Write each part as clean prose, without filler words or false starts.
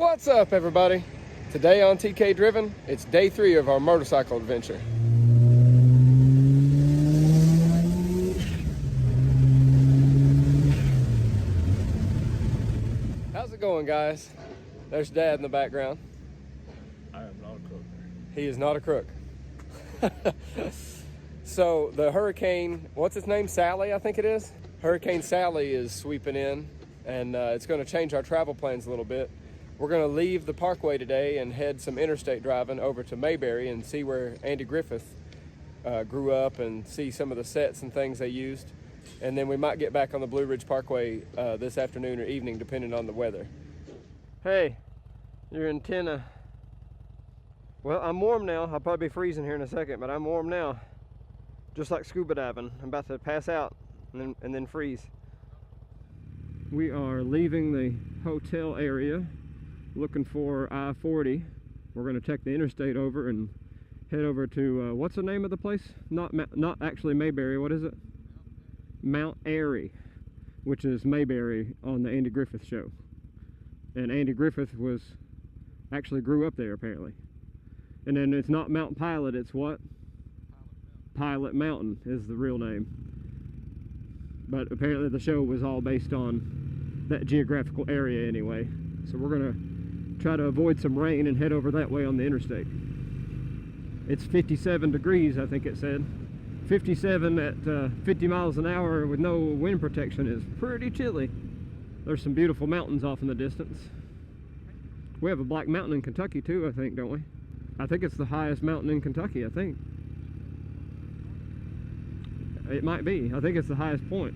What's up, everybody? Today on TK Driven, it's day 3 of our motorcycle adventure. How's it going, guys? There's Dad in the background. I am not a crook. He is not a crook. So the hurricane, what's its name? Sally, I think it is. Hurricane Sally is sweeping in, and it's going to change our travel plans a little bit. We're going to leave the parkway today and head some interstate driving over to Mayberry and see where Andy Griffith grew up and see some of the sets and things they used. And then we might get back on the Blue Ridge Parkway this afternoon or evening, depending on the weather. Hey, your antenna. Well, I'm warm now. I'll probably be freezing here in a second, but I'm warm now. Just like scuba diving. I'm about to pass out and then freeze. We are leaving the hotel area, looking for I-40. We're going to check the interstate over and head over to, what's the name of the place? Not actually Mayberry, what is it? Mount Airy, which is Mayberry on the Andy Griffith show. And Andy Griffith actually grew up there, apparently. And then it's not Mount Pilot, it's what? Pilot Mountain is the real name. But apparently the show was all based on that geographical area anyway. So we're gonna try to avoid some rain and head over that way on the interstate. It's 57 degrees, I think it said. 57 at 50 miles an hour with no wind protection is pretty chilly. There's some beautiful mountains off in the distance. We have a Black Mountain in Kentucky too, I think, don't we? I think it's the highest mountain in Kentucky, I think. It might be. I think it's the highest point.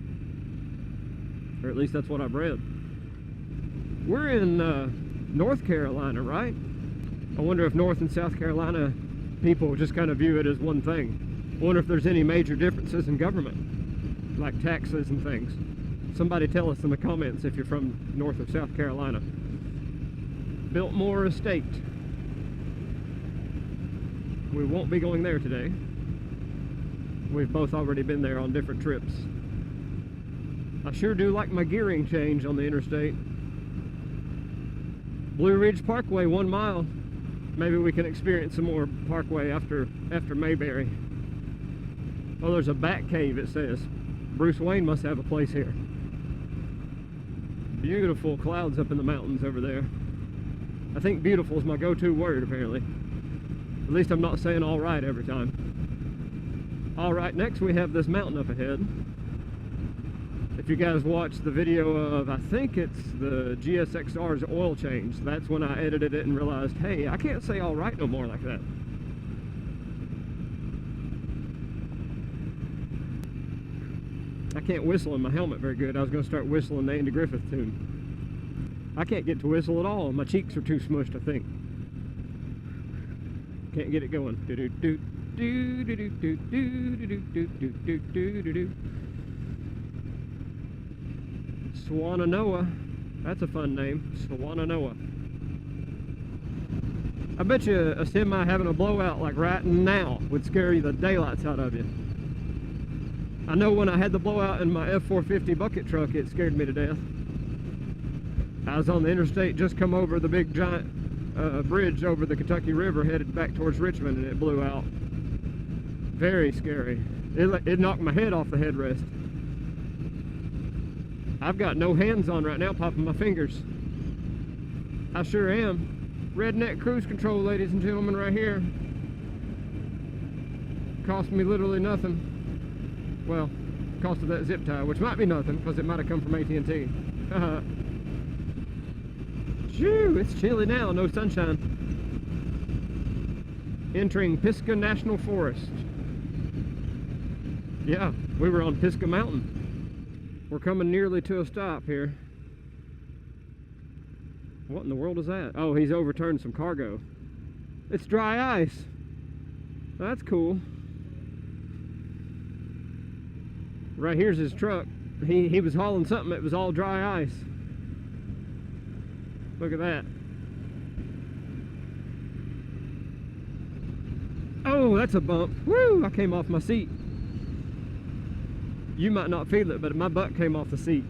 Or at least that's what I've read. We're in North Carolina, right? I wonder if North and South Carolina people just kind of view it as one thing. I wonder if there's any major differences in government, like taxes and things. Somebody tell us in the comments if you're from North or South Carolina. Biltmore Estate. We won't be going there today. We've both already been there on different trips. I sure do like my gearing change on the interstate. Blue Ridge Parkway, 1 mile. Maybe we can experience some more parkway after Mayberry. Oh, there's a bat cave, it says. Bruce Wayne must have a place here. Beautiful clouds up in the mountains over there. I think beautiful is my go-to word, apparently. At least I'm not saying all right every time. All right, next we have this mountain up ahead. If you guys watched the video of, I think it's the GSX-R's oil change, that's when I edited it and realized, hey, I can't say all right no more like that. I can't whistle in my helmet very good. I was going to start whistling the Andy Griffith tune. I can't get to whistle at all. My cheeks are too smushed, I think. Can't get it going. Do-do-do. Swananoa. That's a fun name. Swananoa. I bet you a semi having a blowout like right now would scare you the daylights out of you. I know when I had the blowout in my F450 bucket truck, it scared me to death. I was on the interstate, just come over the big giant bridge over the Kentucky River headed back towards Richmond, and it blew out. Very scary. It knocked my head off the headrest. I've got no hands on right now, popping my fingers. I sure am. Redneck cruise control, ladies and gentlemen, right here. Cost me literally nothing. Well, cost of that zip tie, which might be nothing, because it might have come from AT&T. Phew, it's chilly now, no sunshine. Entering Pisgah National Forest. Yeah, we were on Pisgah Mountain. We're coming nearly to a stop here. What in the world is that? Oh, he's overturned some cargo. It's dry ice. That's cool. Right here's his truck. He was hauling something that was all dry ice. Look at that. Oh, that's a bump. Woo! I came off my seat. You might not feel it, but my butt came off the seat.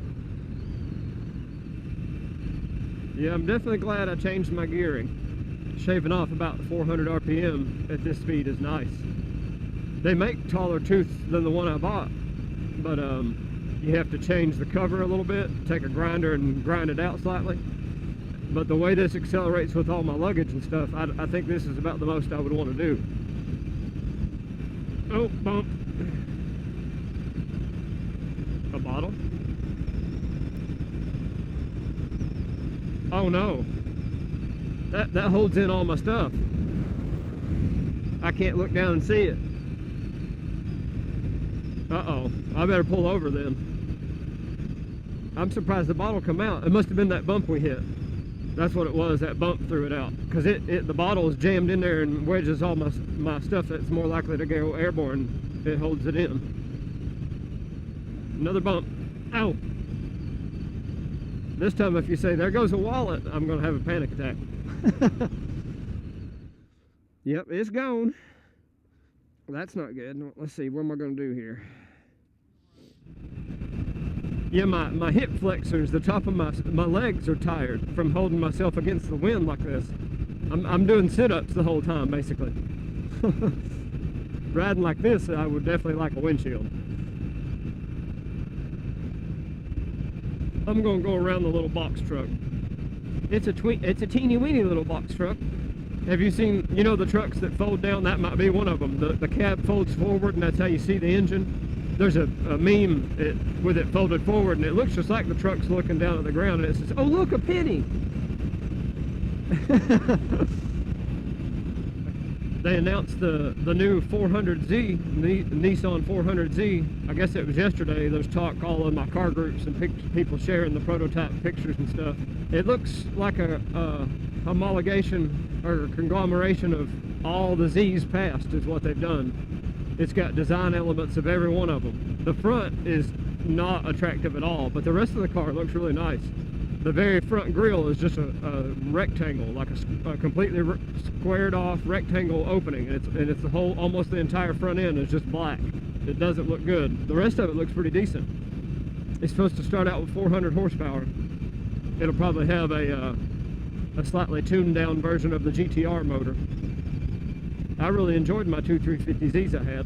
Yeah, I'm definitely glad I changed my gearing. Shaving off about 400 RPM at this speed is nice. They make taller tooths than the one I bought, but you have to change the cover a little bit, take a grinder and grind it out slightly. But the way this accelerates with all my luggage and stuff, I think this is about the most I would want to do. Oh, bump. A bottle? Oh no. That holds in all my stuff. I can't look down and see it. Uh-oh. I better pull over then. I'm surprised the bottle come out. It must have been that bump we hit. That's what it was, that bump threw it out. Because the bottle is jammed in there and wedges all my stuff that's more likely to go airborne. It holds it in. Another bump. Ow! This time if you say, there goes a wallet, I'm going to have a panic attack. Yep, it's gone. That's not good. Let's see, what am I going to do here? Yeah, my hip flexors, the top of my legs are tired from holding myself against the wind like this. I'm doing sit-ups the whole time, basically. Riding like this, I would definitely like a windshield. I'm gonna go around the little box truck. It's a teeny weeny little box truck. Have you seen, you know, the trucks that fold down? That might be one of them. The cab folds forward and that's how you see the engine. There's a meme with it folded forward and it looks just like the truck's looking down at the ground and it says, oh look, a penny. They announced the new 400Z, Nissan 400Z. I guess it was yesterday. There's talk all in my car groups and people sharing the prototype pictures and stuff. It looks like a homologation or conglomeration of all the Z's past is what they've done. It's got design elements of every one of them. The front is not attractive at all, but the rest of the car looks really nice. The very front grille is just a rectangle, like a completely squared off rectangle opening, and it's the whole, almost the entire front end is just black. It doesn't look good. The rest of it looks pretty decent. It's supposed to start out with 400 horsepower. It'll probably have a slightly tuned down version of the GTR motor. I really enjoyed my two 350Zs I had.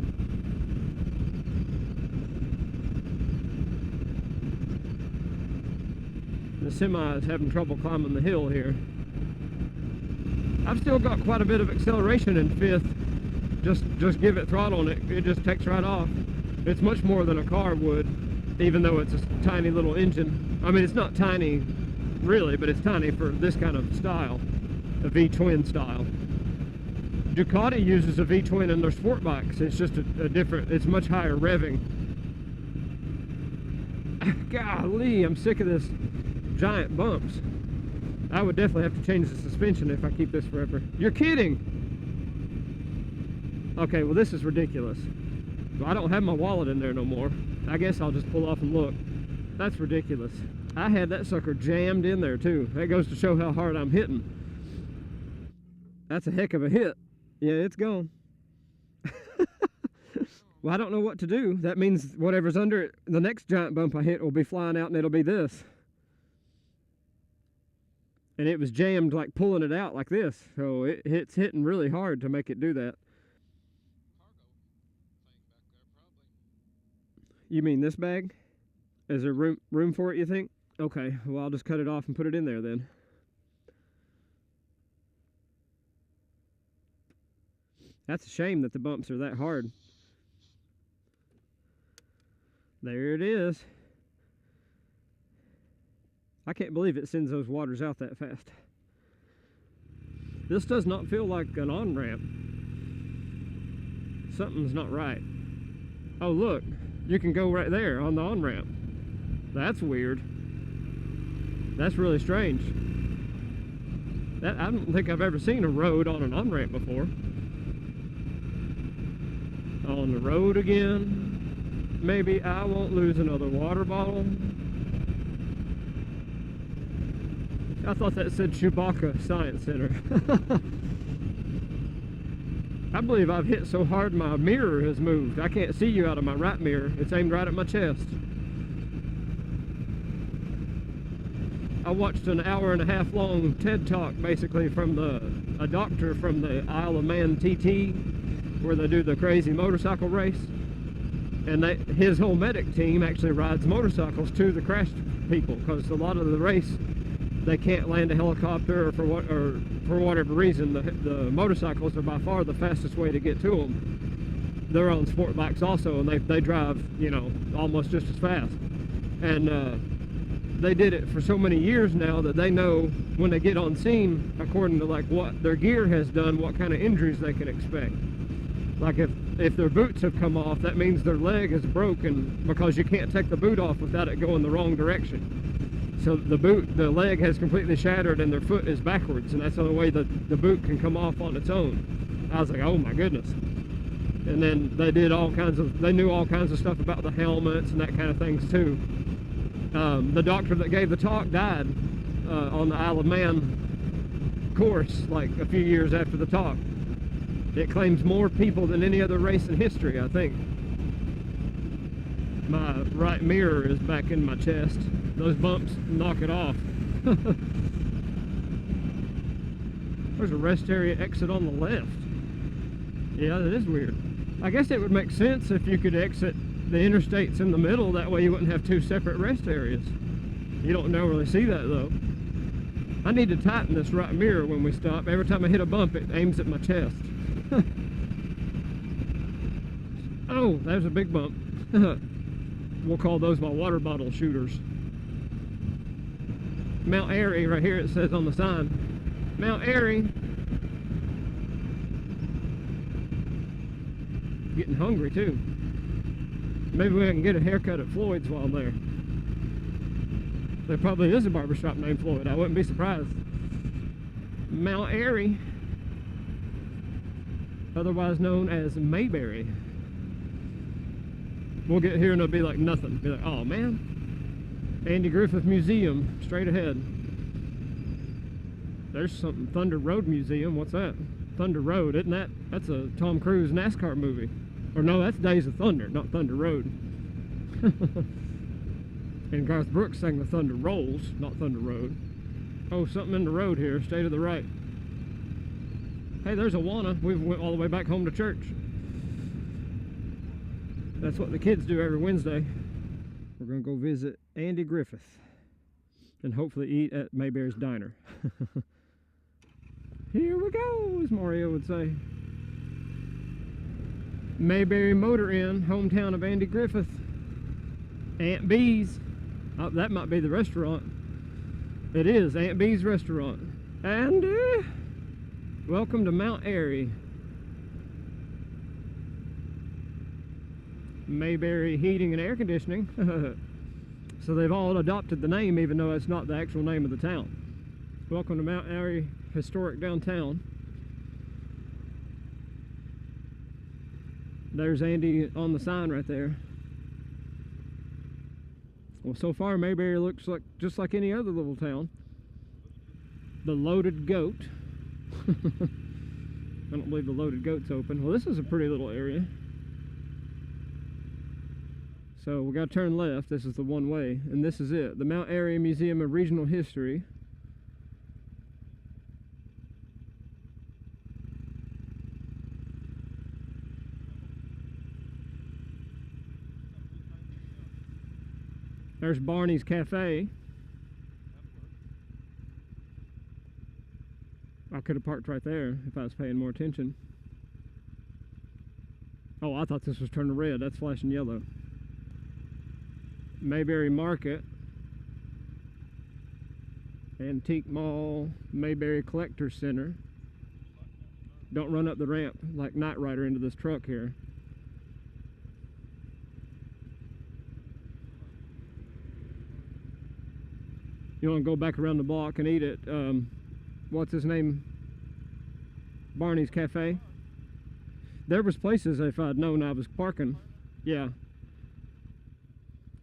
The semi is having trouble climbing the hill here. I've still got quite a bit of acceleration in fifth. Just give it throttle and it just takes right off. It's much more than a car would, even though it's a tiny little engine. I mean, it's not tiny really, but it's tiny for this kind of style, a V-twin style. Ducati uses a V-twin in their sport bikes. It's just a different, it's much higher revving. Golly, I'm sick of this giant bumps. I would definitely have to change the suspension if I keep this forever. You're kidding! Okay, well this is ridiculous. Well, I don't have my wallet in there no more. I guess I'll just pull off and look. That's ridiculous. I had that sucker jammed in there too. That goes to show how hard I'm hitting. That's a heck of a hit. Yeah, it's gone. Well, I don't know what to do. That means whatever's under it, the next giant bump I hit will be flying out and it'll be this. And it was jammed, like pulling it out like this. So it's hitting really hard to make it do that. You mean this bag? Is there room for it, you think? Okay, well I'll just cut it off and put it in there then. That's a shame that the bumps are that hard. There it is. I can't believe it sends those waters out that fast. This does not feel like an on-ramp. Something's not right. Oh look, you can go right there on the on-ramp. That's weird. That's really strange. I don't think I've ever seen a road on an on-ramp before. On the road again. Maybe I won't lose another water bottle. I thought that said Chewbacca Science Center. I believe I've hit so hard my mirror has moved. I can't see you out of my right mirror. It's aimed right at my chest. I watched an hour-and-a-half long TED Talk, basically, from a doctor from the Isle of Man TT, where they do the crazy motorcycle race. And his whole medic team actually rides motorcycles to the crashed people, because a lot of the race, they can't land a helicopter, or for whatever reason, the motorcycles are by far the fastest way to get to them. They're on sport bikes also, and they drive, you know, almost just as fast. And they did it for so many years now that they know when they get on scene, according to like what their gear has done, what kind of injuries they can expect. Like if their boots have come off, that means their leg is broken, because you can't take the boot off without it going the wrong direction. So the leg has completely shattered and their foot is backwards, and that's the only way that the boot can come off on its own. I was like, oh my goodness. And then they did they knew all kinds of stuff about the helmets and that kind of things too. The doctor that gave the talk died on the Isle of Man course like a few years after the talk. It claims more people than any other race in history, I think. My right mirror is back in my chest. Those bumps knock it off. There's a rest area exit on the left. Yeah, that is weird. I guess it would make sense if you could exit the interstates in the middle, that way you wouldn't have two separate rest areas. You don't normally see that though. I need to tighten this right mirror when we stop. Every time I hit a bump, it aims at my chest. Oh, there's a big bump. We'll call those my water bottle shooters. Mount Airy, right here it says on the sign. Mount Airy. Getting hungry too. Maybe we can get a haircut at Floyd's while I'm there. There probably is a barbershop named Floyd. I wouldn't be surprised. Mount Airy, otherwise known as Mayberry. We'll get here and it'll be like nothing. Be like, oh man, Andy Griffith Museum, straight ahead. There's something, Thunder Road Museum. What's that? Thunder Road, isn't that? That's a Tom Cruise NASCAR movie. Or no, that's Days of Thunder, not Thunder Road. And Garth Brooks sang the Thunder Rolls, not Thunder Road. Oh, something in the road here, stay to the right. Hey, there's Awana. We went all the way back home to church. That's what the kids do every Wednesday. We're gonna go visit Andy Griffith and hopefully eat at Mayberry's Diner. Here we go, as Mario would say. Mayberry Motor Inn, hometown of Andy Griffith. Aunt Bee's. Oh, that might be the restaurant. It is, Aunt Bee's restaurant. Andy, welcome to Mount Airy. Mayberry Heating and Air Conditioning. So they've all adopted the name, even though it's not the actual name of the town. Welcome to Mount Airy Historic Downtown. There's Andy on the sign right there. Well, so far Mayberry looks like just like any other little town. The Loaded Goat. I don't believe the Loaded Goat's open. Well, this is a pretty little area. So we got to turn left. This is the one way, and this is it. The Mount Airy Museum of Regional History. There's Barney's Cafe. I could have parked right there if I was paying more attention. Oh, I thought this was turning red. That's flashing yellow. Mayberry Market. Antique Mall. Mayberry Collector Center. Don't run up the ramp like Knight Rider into this truck here. You want to go back around the block and eat at, what's his name? Barney's Cafe. There was places if I'd known I was parking. Yeah.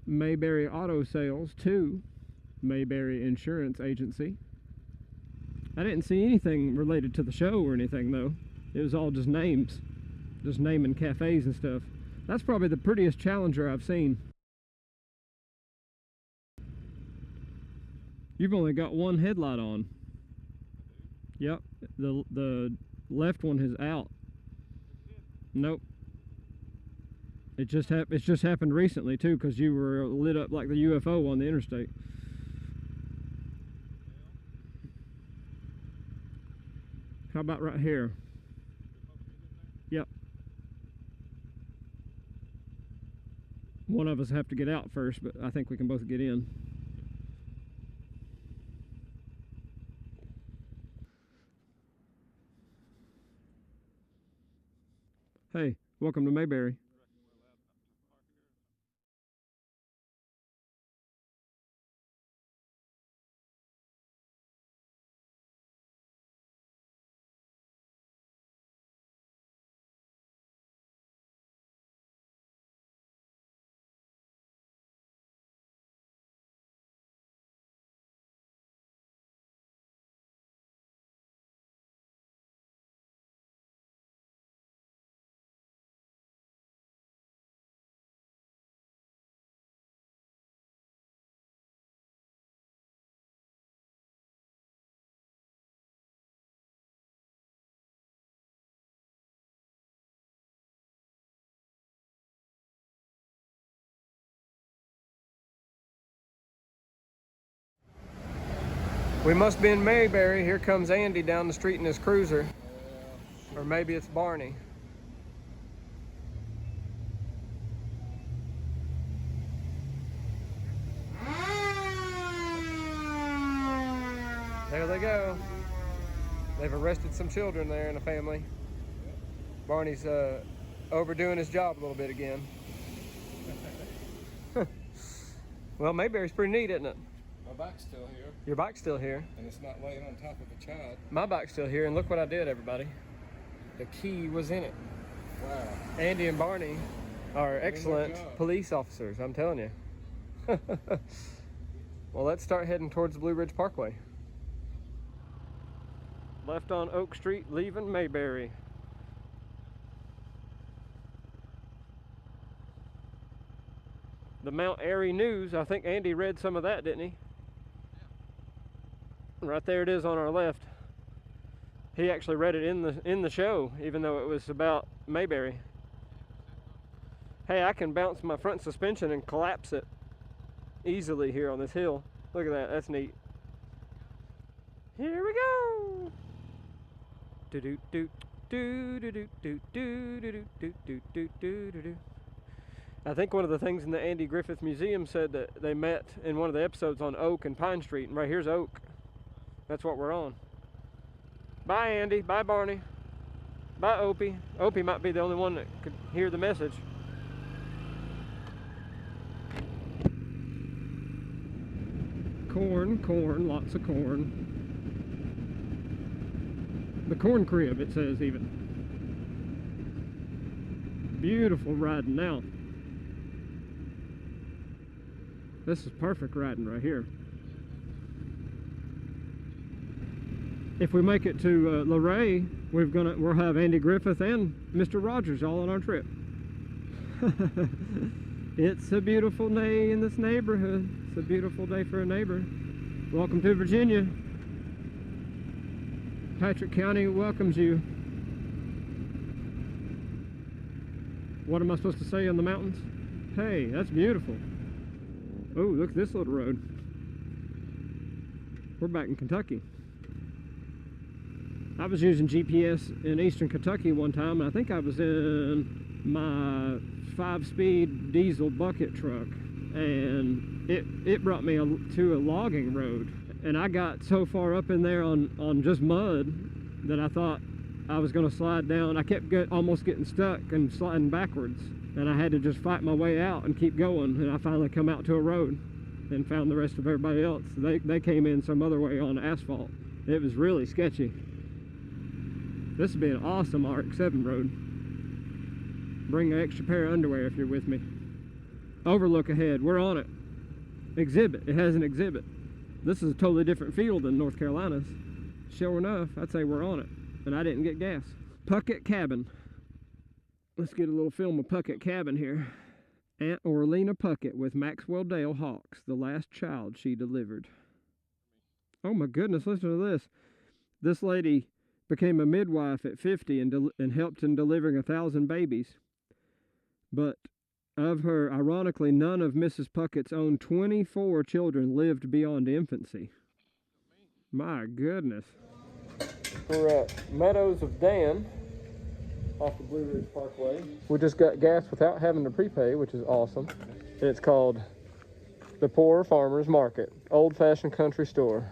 Mayberry Auto Sales 2. Mayberry Insurance Agency. I didn't see anything related to the show or anything though. It was all just names. Just naming cafes and stuff. That's probably the prettiest Challenger I've seen. You've only got one headlight on. Yep, the left one is out. Nope. It's just happened recently too, because you were lit up like the UFO on the interstate. How about right here? Yep. One of us have to get out first, but I think we can both get in. Hey, welcome to Mayberry. We must be in Mayberry. Here comes Andy down the street in his cruiser. Or maybe it's Barney. There they go. They've arrested some children there in a family. Barney's overdoing his job a little bit again. Well, Mayberry's pretty neat, isn't it? My bike's still here. Your bike's still here. And it's not laying on top of a child. My bike's still here, and look what I did, everybody. The key was in it. Wow. Andy and Barney are excellent police officers, I'm telling you. Well, let's start heading towards the Blue Ridge Parkway. Left on Oak Street, leaving Mayberry. The Mount Airy News, I think Andy read some of that, didn't he? Right there it is on our left. He actually read it in the show, even though it was about Mayberry. Hey, I can bounce my front suspension and collapse it easily here on this hill. Look at that, that's neat. Here we go. Do do do do do do do do do do do do do do. I think one of the things in the Andy Griffith Museum said that they met in one of the episodes on Oak and Pine Street, and right here's Oak. That's what we're on. Bye, Andy. Bye, Barney. Bye, Opie. Opie might be the only one that could hear the message. Corn, corn, lots of corn. The corn crib, it says even. Beautiful riding now. This is perfect riding right here. If we make it to Luray, we'll have Andy Griffith and Mr. Rogers all on our trip. It's a beautiful day in this neighborhood. It's a beautiful day for a neighbor. Welcome to Virginia. Patrick County welcomes you. What am I supposed to say on the mountains? Hey, that's beautiful. Oh, look at this little road. We're back in Kentucky. I was using GPS in eastern Kentucky one time, and I think I was in my 5-speed diesel bucket truck, and it brought me to a logging road, and I got so far up in there on just mud that I thought I was going to slide down. I kept almost getting stuck and sliding backwards, and I had to just fight my way out and keep going, and I finally come out to a road and found the rest of everybody else. They came in some other way on asphalt. It was really sketchy. This would be an awesome RX-7 road. Bring an extra pair of underwear if you're with me. Overlook ahead, we're on it. Exhibit, it has an exhibit. This is a totally different field than North Carolina's. Sure enough, I'd say we're on it. And I didn't get gas. Puckett Cabin. Let's get a little film of Puckett Cabin here. Aunt Orlena Puckett with Maxwell Dale Hawks, the last child she delivered. Oh my goodness, listen to this. This lady became a midwife at 50 and helped in delivering 1,000 babies. But of her, ironically, none of Mrs. Puckett's own 24 children lived beyond infancy. My goodness. We're at Meadows of Dan off the Blue Ridge Parkway. We just got gas without having to prepay, which is awesome. And it's called the Poor Farmers Market, old-fashioned country store.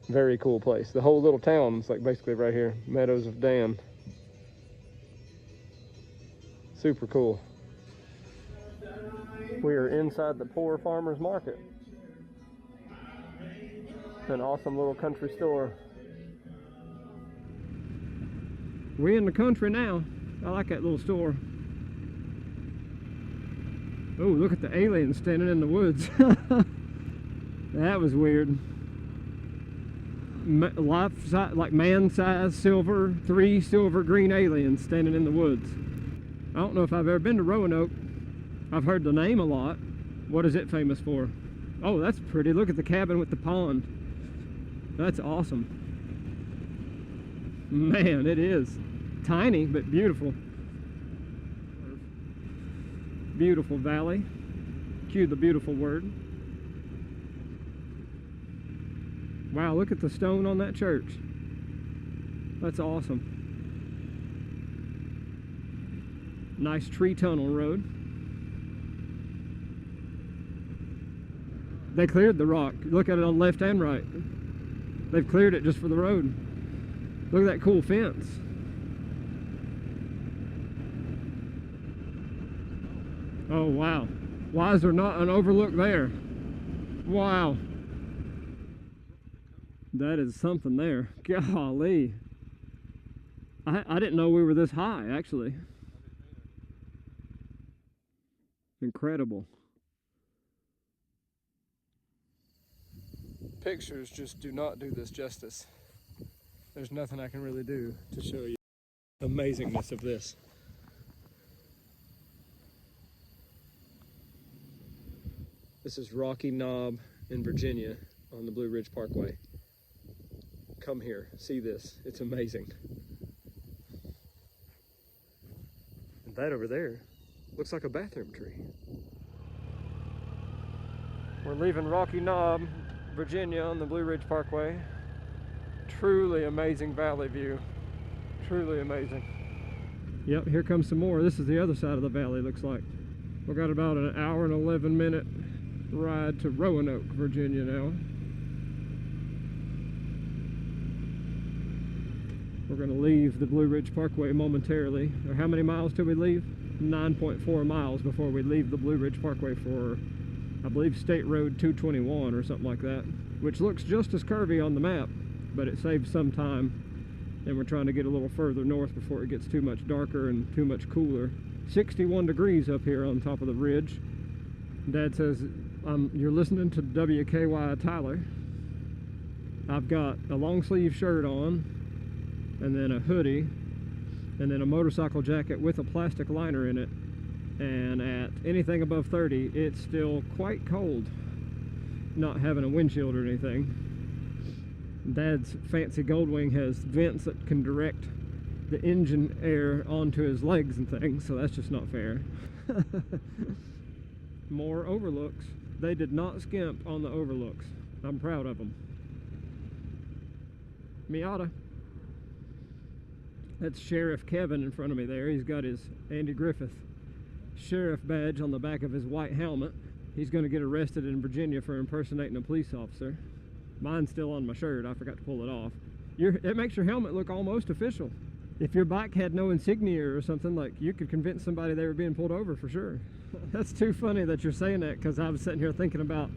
Very cool place. The whole little town's like basically right here, Meadows of Dan. Super cool. We are inside the Poor Farmers Market. An awesome little country store. We're in the country now. I like that little store. Oh, look at the alien standing in the woods. That was weird. Life size, like man-sized silver, 3 silver green aliens standing in the woods. I don't know if I've ever been to Roanoke. I've heard the name a lot. What is it famous for? Oh, that's pretty. Look at the cabin with the pond. That's awesome. Man, it is. Tiny, but beautiful. Beautiful valley. Cue the beautiful word. Wow, look at the stone on that church. That's awesome. Nice tree tunnel road. They cleared the rock. Look at it on left and right. They've cleared it just for the road. Look at that cool fence. Oh wow. Why is there not an overlook there? Wow. That is something there. Golly. I didn't know we were this high, actually. Incredible. Pictures just do not do this justice. There's nothing I can really do to show you the amazingness of this. This is Rocky Knob in Virginia on the Blue Ridge Parkway. Come here, see this. It's amazing. And that over there looks like a bathroom tree. We're leaving Rocky Knob, Virginia on the Blue Ridge Parkway. Truly amazing valley view. Truly amazing. Yep, here comes some more. This is the other side of the valley, looks like. We've got about an hour and 11 minute ride to Roanoke, Virginia now. We're going to leave the Blue Ridge Parkway momentarily. Or how many miles till we leave? 9.4 miles before we leave the Blue Ridge Parkway for, I believe, State Road 221 or something like that, which looks just as curvy on the map, but it saves some time, and we're trying to get a little further north before it gets too much darker and too much cooler. 61 degrees up here on top of the ridge. Dad says, you're listening to WKY Tyler. I've got a long sleeve shirt on, and then a hoodie, and then a motorcycle jacket with a plastic liner in it. And at anything above 30, it's still quite cold, not having a windshield or anything. Dad's fancy Goldwing has vents that can direct the engine air onto his legs and things, so that's just not fair. More overlooks. They did not skimp on the overlooks. I'm proud of them. Miata. That's Sheriff Kevin in front of me there. He's got his Andy Griffith sheriff badge on the back of his white helmet. He's going to get arrested in Virginia for impersonating a police officer. Mine's still on my shirt. I forgot to pull it off. It makes your helmet look almost official. If your bike had no insignia or something, like, you could convince somebody they were being pulled over for sure. That's too funny that you're saying that, because I was sitting here thinking about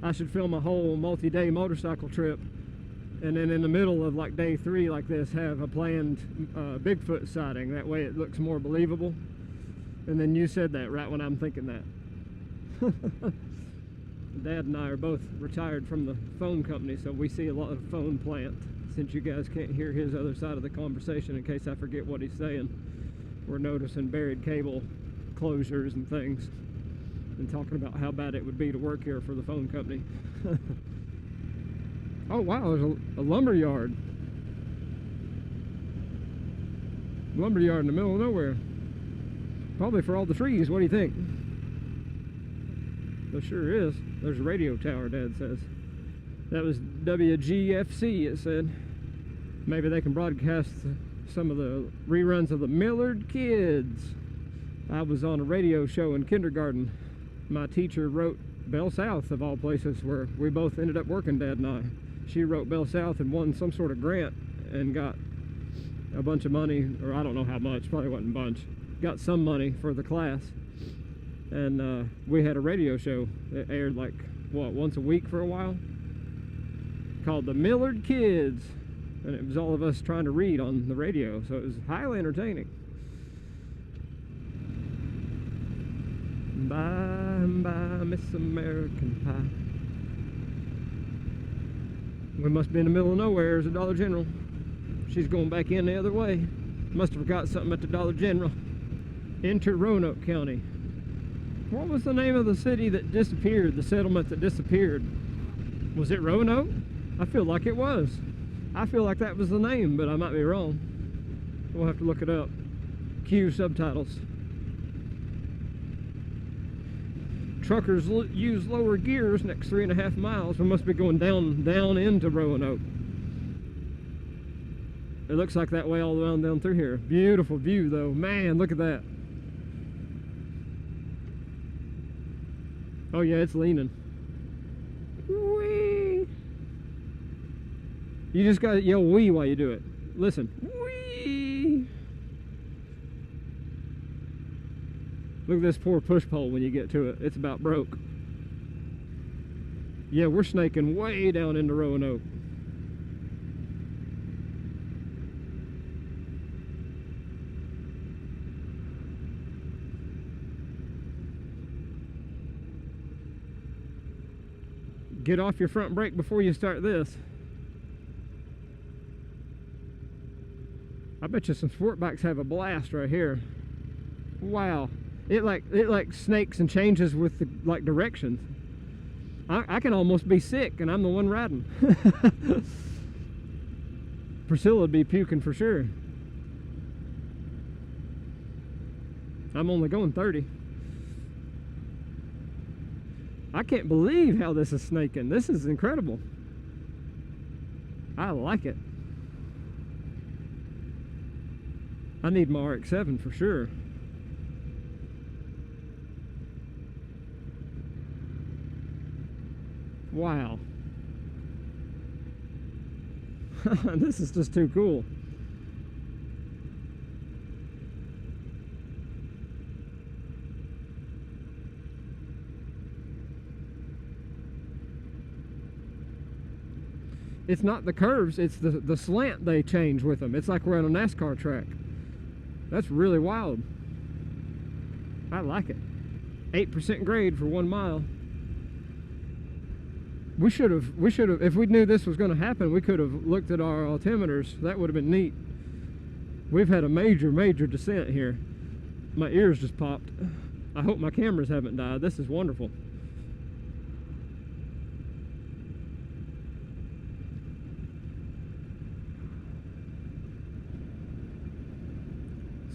I should film a whole multi-day motorcycle trip, and then in the middle of like day 3 like this have a planned Bigfoot sighting. That way it looks more believable. And then you said that right when I'm thinking that. Dad and I are both retired from the phone company, so we see a lot of phone plant. Since you guys can't hear his other side of the conversation in case I forget what he's saying, we're noticing buried cable closures and things. and talking about how bad it would be to work here for the phone company. Oh wow, there's a lumber yard. Lumber yard in the middle of nowhere. Probably for all the trees. What do you think? There sure is. There's a radio tower, Dad says. That was WGFC, it said. Maybe they can broadcast some of the reruns of the Millard Kids. I was on a radio show in kindergarten. My teacher wrote Bell South, of all places, where we both ended up working, Dad and I. She wrote Bell South and won some sort of grant and got a bunch of money, or I don't know how much, probably wasn't a bunch. Got some money for the class. And we had a radio show that aired like, what, once a week for a while? Called the Millard Kids. And it was all of us trying to read on the radio, so it was highly entertaining. Bye, bye, Miss American Pie. We must be in the middle of nowhere. There's a Dollar General. She's going back in the other way. Must have forgot something at the Dollar General. Enter Roanoke County. What was the name of the city that disappeared, the settlement that disappeared? Was it Roanoke? I feel like it was. I feel like that was the name, but I might be wrong. We'll have to look it up. Cue subtitles. Truckers use lower gears next 3.5 miles. We must be going down into Roanoke. It looks like that way all the way down through here. Beautiful view though. Man, look at that. Oh yeah, it's leaning. Whee! You just gotta yell wee while you do it. Listen. Wee! Look at this poor push pole when you get to it. It's about broke. Yeah, we're snaking way down into Roanoke. Get off your front brake before you start this. I bet you some sport bikes have a blast right here. Wow. It like snakes and changes with the like directions. I can almost be sick and I'm the one riding. Priscilla would be puking for sure. I'm only going 30. I can't believe how this is snaking. This is incredible. I like it. I need my RX-7 for sure. Wow. This is just too cool. It's not the curves, it's the slant they change with them. It's like we're on a NASCAR track. That's really wild. I like it. 8% grade for 1 mile. We should have, if we knew this was going to happen, we could have looked at our altimeters. That would have been neat. We've had a major descent here. My ears just popped. I hope my cameras haven't died. This is wonderful.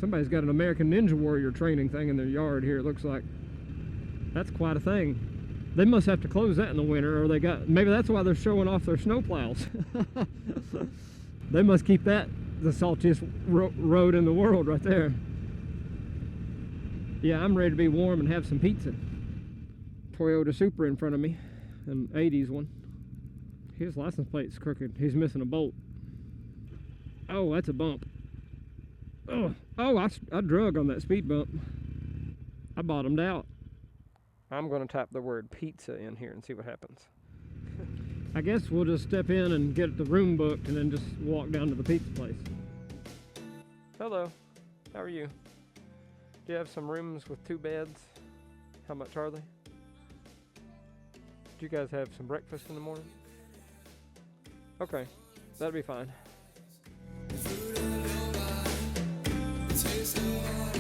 Somebody's got an American Ninja Warrior training thing in their yard here, it looks like. That's quite a thing. They must have to close that in the winter, or they got, maybe that's why they're showing off their snow plows. They must keep that the saltiest road in the world right there. Yeah, I'm ready to be warm and have some pizza. Toyota Supra in front of me, an 80s one. His license plate's crooked. He's missing a bolt. Oh, that's a bump. Oh, I drug on that speed bump. I bottomed out. I'm going to type the word pizza in here and see what happens. I guess we'll just step in and get the room booked and then just walk down to the pizza place. Hello, how are you? Do you have some rooms with 2 beds? How much are they? Do you guys have some breakfast in the morning? Okay, that'll be fine. So